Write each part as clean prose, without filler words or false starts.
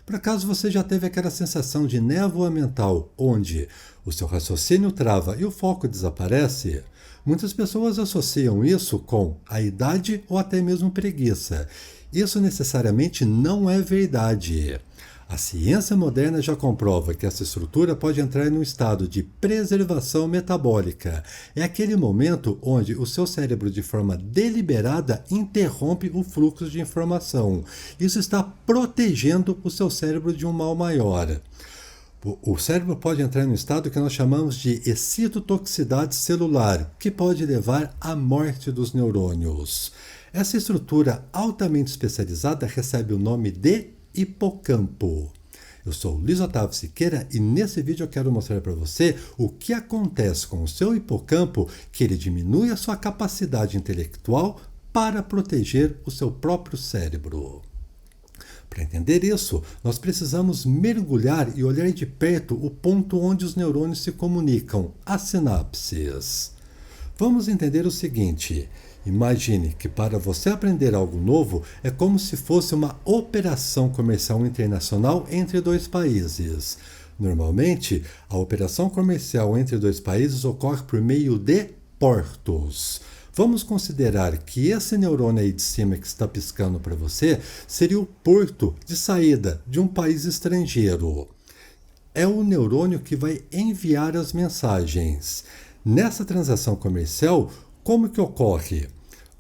Por acaso você já teve aquela sensação de névoa mental, onde o seu raciocínio trava e o foco desaparece? Muitas pessoas associam isso com a idade ou até mesmo preguiça. Isso necessariamente não é verdade. A ciência moderna já comprova que essa estrutura pode entrar num estado de preservação metabólica. É aquele momento onde o seu cérebro, de forma deliberada, interrompe o fluxo de informação. Isso está protegendo o seu cérebro de um mal maior. O cérebro pode entrar num estado que nós chamamos de excitotoxicidade celular, que pode levar à morte dos neurônios. Essa estrutura altamente especializada recebe o nome de hipocampo. Eu sou Luiz Otávio Siqueira e nesse vídeo eu quero mostrar para você o que acontece com o seu hipocampo, que ele diminui a sua capacidade intelectual para proteger o seu próprio cérebro. Para entender isso, nós precisamos mergulhar e olhar de perto o ponto onde os neurônios se comunicam, as sinapses. Vamos entender o seguinte: imagine que para você aprender algo novo é como se fosse uma operação comercial internacional entre dois países. Normalmente, a operação comercial entre dois países ocorre por meio de portos. Vamos considerar que esse neurônio aí de cima que está piscando para você seria o porto de saída de um país estrangeiro. É o neurônio que vai enviar as mensagens. Nessa transação comercial, como que ocorre?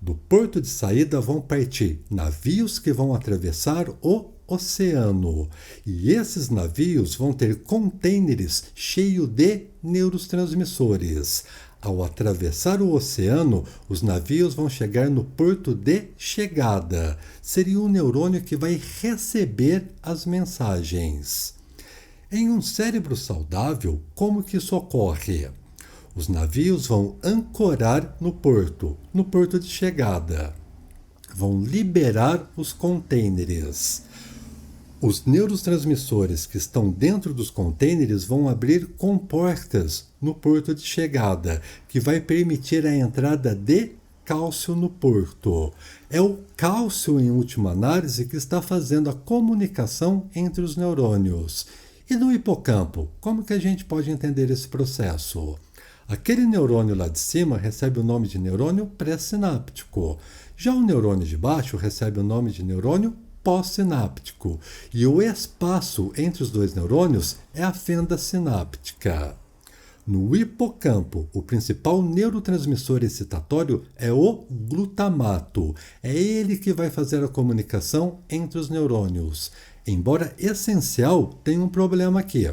Do porto de saída vão partir navios que vão atravessar o oceano. E esses navios vão ter contêineres cheios de neurotransmissores. Ao atravessar o oceano, os navios vão chegar no porto de chegada. Seria o neurônio que vai receber as mensagens. Em um cérebro saudável, como que isso ocorre? Os navios vão ancorar no porto de chegada. Vão liberar os contêineres. Os neurotransmissores que estão dentro dos contêineres vão abrir comportas no porto de chegada, que vai permitir a entrada de cálcio no porto. É o cálcio, em última análise, que está fazendo a comunicação entre os neurônios. E no hipocampo, como que a gente pode entender esse processo? Aquele neurônio lá de cima recebe o nome de neurônio pré-sináptico. Já o neurônio de baixo recebe o nome de neurônio pós-sináptico. E o espaço entre os dois neurônios é a fenda sináptica. No hipocampo, o principal neurotransmissor excitatório é o glutamato. É ele que vai fazer a comunicação entre os neurônios. Embora essencial, tem um problema aqui.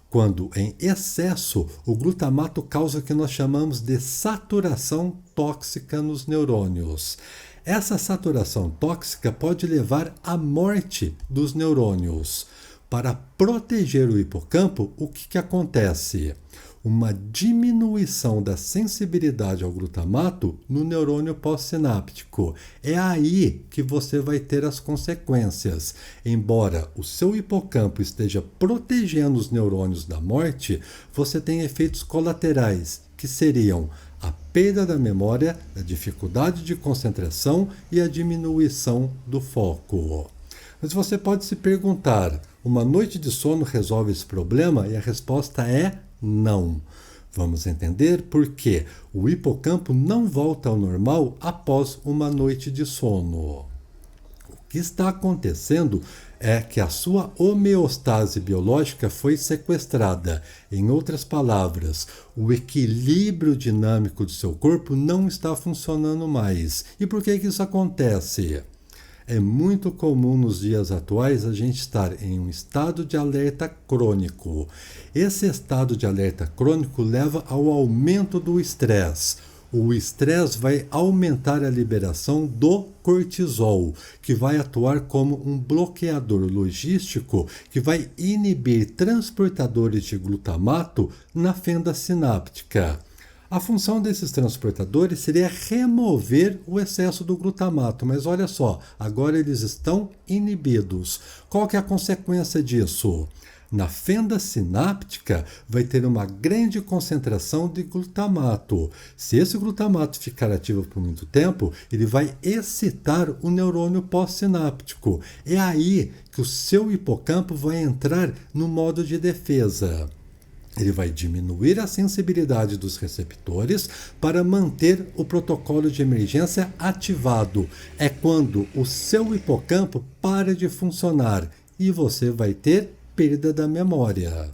Quando em excesso, o glutamato causa o que nós chamamos de saturação tóxica nos neurônios. Essa saturação tóxica pode levar à morte dos neurônios. Para proteger o hipocampo, o que acontece? Uma diminuição da sensibilidade ao glutamato no neurônio pós-sináptico. É aí que você vai ter as consequências. Embora o seu hipocampo esteja protegendo os neurônios da morte, você tem efeitos colaterais, que seriam a perda da memória, a dificuldade de concentração e a diminuição do foco. Mas você pode se perguntar, uma noite de sono resolve esse problema? E a resposta é não. Vamos entender por que o hipocampo não volta ao normal após uma noite de sono. O que está acontecendo é que a sua homeostase biológica foi sequestrada. Em outras palavras, o equilíbrio dinâmico do seu corpo não está funcionando mais. E por que isso acontece? É muito comum nos dias atuais a gente estar em um estado de alerta crônico. Esse estado de alerta crônico leva ao aumento do estresse. O estresse vai aumentar a liberação do cortisol, que vai atuar como um bloqueador logístico que vai inibir transportadores de glutamato na fenda sináptica. A função desses transportadores seria remover o excesso do glutamato, mas olha só, agora eles estão inibidos. Qual que é a consequência disso? Na fenda sináptica vai ter uma grande concentração de glutamato. Se esse glutamato ficar ativo por muito tempo, ele vai excitar o neurônio pós-sináptico. É aí que o seu hipocampo vai entrar no modo de defesa. Ele vai diminuir a sensibilidade dos receptores para manter o protocolo de emergência ativado. É quando o seu hipocampo para de funcionar e você vai ter perda da memória.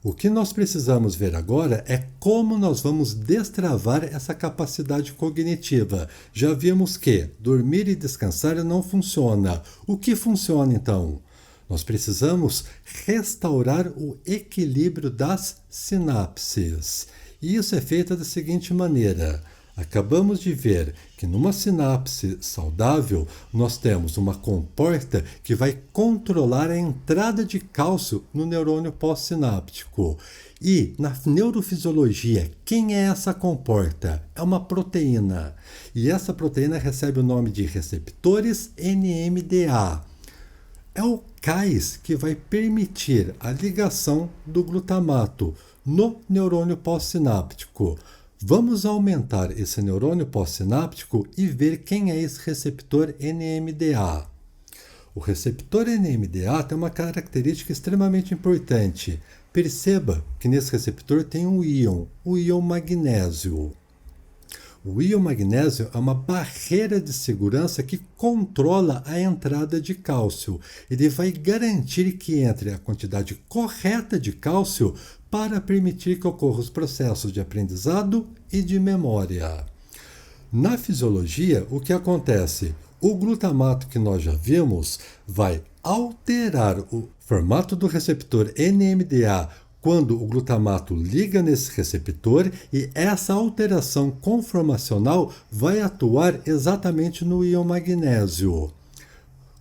O que nós precisamos ver agora é como nós vamos destravar essa capacidade cognitiva. Já vimos que dormir e descansar não funciona. O que funciona então? Nós precisamos restaurar o equilíbrio das sinapses. E isso é feito da seguinte maneira. Acabamos de ver que numa sinapse saudável, nós temos uma comporta que vai controlar a entrada de cálcio no neurônio pós-sináptico. E na neurofisiologia, quem é essa comporta? É uma proteína. E essa proteína recebe o nome de receptores NMDA. É o cais que vai permitir a ligação do glutamato no neurônio pós-sináptico. Vamos aumentar esse neurônio pós-sináptico e ver quem é esse receptor NMDA. O receptor NMDA tem uma característica extremamente importante. Perceba que nesse receptor tem um íon, o íon magnésio. O íon magnésio é uma barreira de segurança que controla a entrada de cálcio. Ele vai garantir que entre a quantidade correta de cálcio para permitir que ocorram os processos de aprendizado e de memória. Na fisiologia, o que acontece? O glutamato que nós já vimos vai alterar o formato do receptor NMDA quando o glutamato liga nesse receptor e essa alteração conformacional vai atuar exatamente no íon magnésio.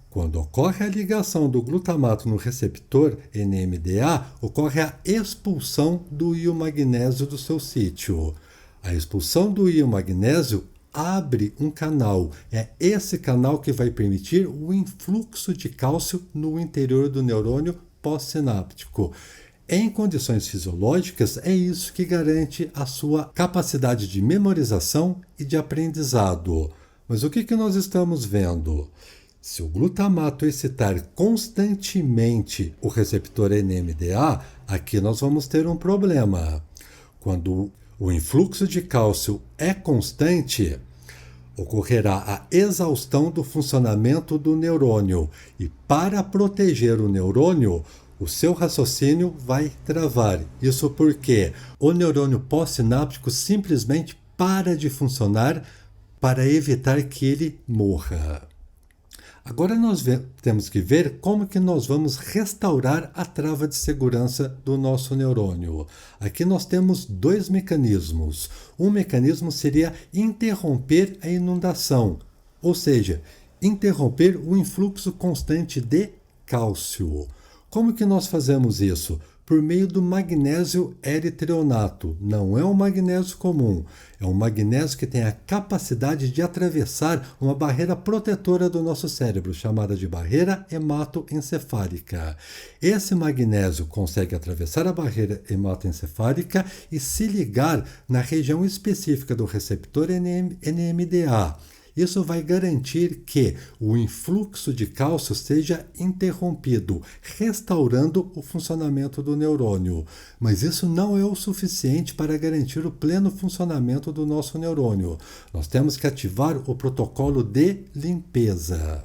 Quando ocorre a ligação do glutamato no receptor NMDA, ocorre a expulsão do íon magnésio do seu sítio. A expulsão do íon magnésio abre um canal. É esse canal que vai permitir o influxo de cálcio no interior do neurônio pós-sináptico. Em condições fisiológicas, é isso que garante a sua capacidade de memorização e de aprendizado. Mas o que nós estamos vendo? Se o glutamato excitar constantemente o receptor NMDA, aqui nós vamos ter um problema. Quando o influxo de cálcio é constante, ocorrerá a exaustão do funcionamento do neurônio. E para proteger o neurônio, o seu raciocínio vai travar. Isso porque o neurônio pós-sináptico simplesmente para de funcionar para evitar que ele morra. Agora nós temos que ver como que nós vamos restaurar a trava de segurança do nosso neurônio. Aqui nós temos dois mecanismos. Um mecanismo seria interromper a inundação, ou seja, interromper o influxo constante de cálcio. Como que nós fazemos isso? Por meio do magnésio eritrionato. Não é um magnésio comum, é um magnésio que tem a capacidade de atravessar uma barreira protetora do nosso cérebro, chamada de barreira hematoencefálica. Esse magnésio consegue atravessar a barreira hematoencefálica e se ligar na região específica do receptor NMDA. Isso vai garantir que o influxo de cálcio seja interrompido, restaurando o funcionamento do neurônio. Mas isso não é o suficiente para garantir o pleno funcionamento do nosso neurônio. Nós temos que ativar o protocolo de limpeza.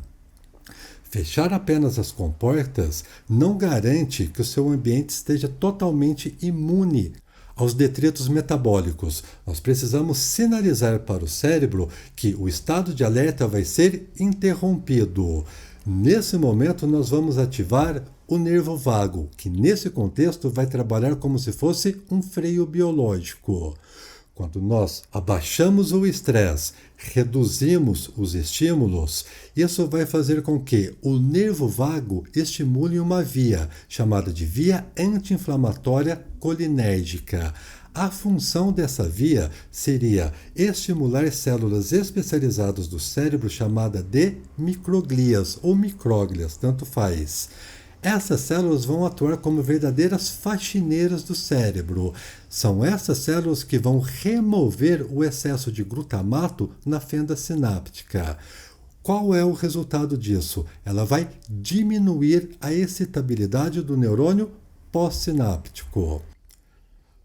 Fechar apenas as comportas não garante que o seu ambiente esteja totalmente imune aos detritos metabólicos. Nós precisamos sinalizar para o cérebro que o estado de alerta vai ser interrompido. Nesse momento, nós vamos ativar o nervo vago, que nesse contexto vai trabalhar como se fosse um freio biológico. Quando nós abaixamos o estresse, reduzimos os estímulos, isso vai fazer com que o nervo vago estimule uma via, chamada de via anti-inflamatória colinérgica. A função dessa via seria estimular células especializadas do cérebro chamada de microglias ou micróglias, tanto faz. Essas células vão atuar como verdadeiras faxineiras do cérebro. São essas células que vão remover o excesso de glutamato na fenda sináptica. Qual é o resultado disso? Ela vai diminuir a excitabilidade do neurônio pós-sináptico.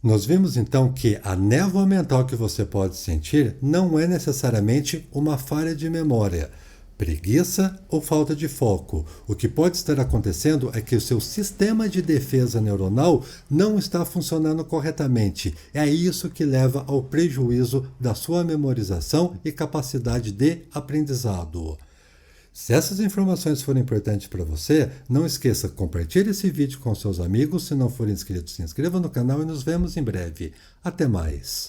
Nós vimos então que a névoa mental que você pode sentir não é necessariamente uma falha de memória, preguiça ou falta de foco. O que pode estar acontecendo é que o seu sistema de defesa neuronal não está funcionando corretamente. É isso que leva ao prejuízo da sua memorização e capacidade de aprendizado. Se essas informações forem importantes para você, não esqueça, compartilhe esse vídeo com seus amigos. Se não forem inscritos, se inscreva no canal e nos vemos em breve. Até mais!